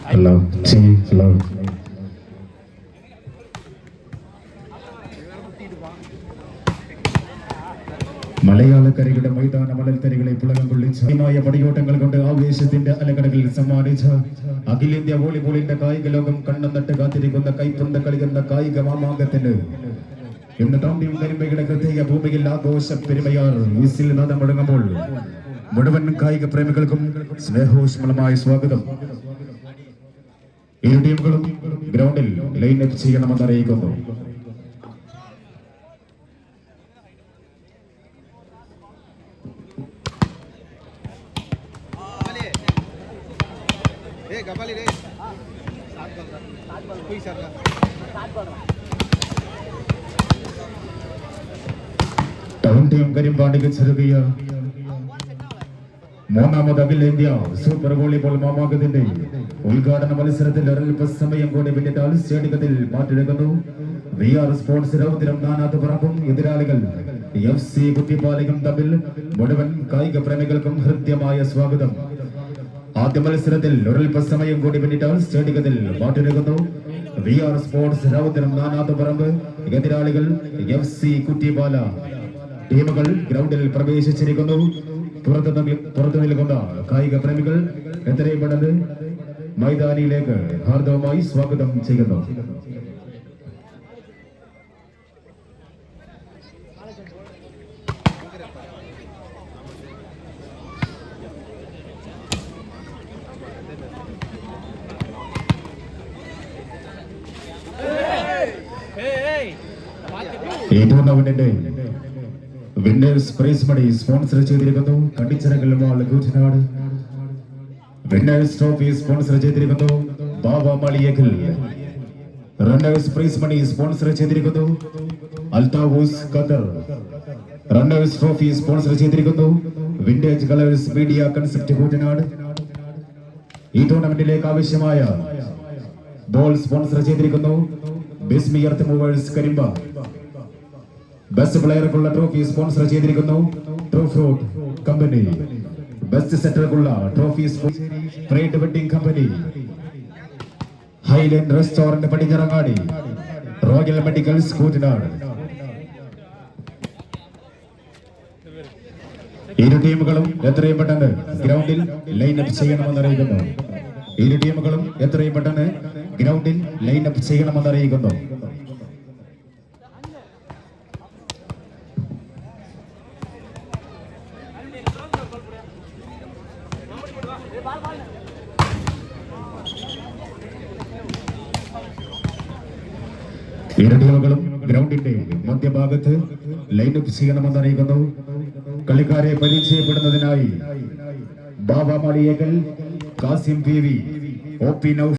Hello, hello. മലയാളക്കരയുടെ മൈതാന മണൽത്തരികളെ പുളകം കൊള്ളിച്ച പടിയോട്ടങ്ങൾ കൊണ്ട് ആവേശത്തിന്റെ അലകടകളിൽ സമ്മാനിച്ച അഖിലേന്ത്യാ വോളിബോളിന്റെ കായിക ലോകം കണ്ണം നട്ട് കാത്തിരിക്കുന്ന കൈപ്പന്ത കളിക്കുന്ന കായിക മാമാങ്കത്തിന് ഇന്ന് താമ്പിയും കരിമ്പയുടെ പ്രത്യേക ഭൂമിയിൽ ആഘോഷ പെരുമയാർ വിസിൽ നാദം മുഴങ്ങുമ്പോൾ മുഴുവൻ കായിക പ്രേമികൾക്കും സ്നേഹോഷ്മളമായ സ്വാഗതം. ഇരു ടീമുകളും ഗ്രൗണ്ടിൽ ലൈൻ അപ്പ് ചെയ്യണമെന്ന് അറിയിക്കുന്നു. ടൗൺ ടീം കരിമ്പാടിക്ക് ചെറുകിയ മൂന്നാമത് അഖിലേന്ത്യാ സൂപ്പർ വോളിബോൾ മാമാങ്കത്തിന്റെ ഉദ്ഘാടന മത്സരത്തിൽ ഒരൽപ്പ സമയം കൂടി പിന്നിട്ടാൽ സ്റ്റേഡിയത്തിൽ മാറ്റിയെടുക്കുന്നു. VR സ്പോർട്സ് രൗദ്രം നാനാത്ത് പറമ്പും എതിരാളികൾ FC കുറ്റിപ്പാലയും തമ്മിൽ മുഴുവൻ കായിക പ്രേമികൾക്കും ഹൃദ്യമായ സ്വാഗതം. ആദ്യ മത്സരത്തിൽ ഒരൽപ്പ സമയം കൂടി പിന്നിട്ടാൽ സ്റ്റേഡിയത്തിൽ മാറ്റിയെടുക്കുന്നു. VR സ്പോർട്സ് രൗദ്രം നാനാത്ത് പറമ്പ് എതിരാളികൾ FC കുറ്റിപ്പാല. ടീമുകൾ ഗ്രൗണ്ടിൽ പ്രവേശിച്ചിരിക്കുന്നു. പുറത്തു നിൽക്കുന്ന കായിക പ്രേമികൾ എത്രയും പെട്ടെന്ന് മൈതാനിയിലേക്ക് ഹാർദവമായി സ്വാഗതം ചെയ്യുന്നു. ഈ ടൂർണമെന്റിന്റെ വിന്നേഴ്സ് പ്രൈസ് മണി സ്പോൺസർ ചെയ്തിരിക്കുന്നു Kandichirakkal mall Koottanad. Winners trophy sponsor ചെയ്തിരിക്കുന്നു Baba Maliyekkal. Runners prize money sponsor ചെയ്തിരിക്കുന്നു അൽതാവൂസ് ഖത്തർ. റണ്ണേഴ്സ് ട്രോഫി സ്പോൺസർ ചെയ്തിരിക്കുന്നു vintage colours media concept Koottanad. ഈ ടൂർണമെന്റിലേക്ക് ആവശ്യമായ ബോൾ സ്പോൺസർ ചെയ്തിരിക്കുന്നു Bismi earth movers Karimba. Best പ്ലെയർക്കുള്ള ട്രോഫി സ്പോൺസർ ചെയ്തിരിക്കുന്നു ട്രൂ ഫ്രൂട്ട് കമ്പനി. ബെസ്റ്റ് സെറ്റർക്കുള്ള trophy pride wedding company. Highland restaurant Padinjarangadi. Royal medicals Koottanad. ഇരു ടീമുകളും എത്രയും പെട്ടെന്ന് ഗ്രൗണ്ടിൽ ലൈനപ്പ് ചെയ്യണമെന്ന് അറിയിക്കുന്നു. ഇരു ടീമുകളും എത്രയും പെട്ടെന്ന് ഗ്രൗണ്ടിൽ ലൈനപ്പ് ചെയ്യണമെന്ന് അറിയിക്കുന്നു. ഇരു ടീമുകളും ഗ്രൗണ്ടിന്റെ മധ്യഭാഗത്ത് ലൈനപ്പ് ചെയ്യണമെന്ന് അറിയിക്കുന്നു. കളിക്കാരെ പരിചയപ്പെടുന്നതിനായി ബാബ മാളിയേക്കൽ, കാസിം PV, OP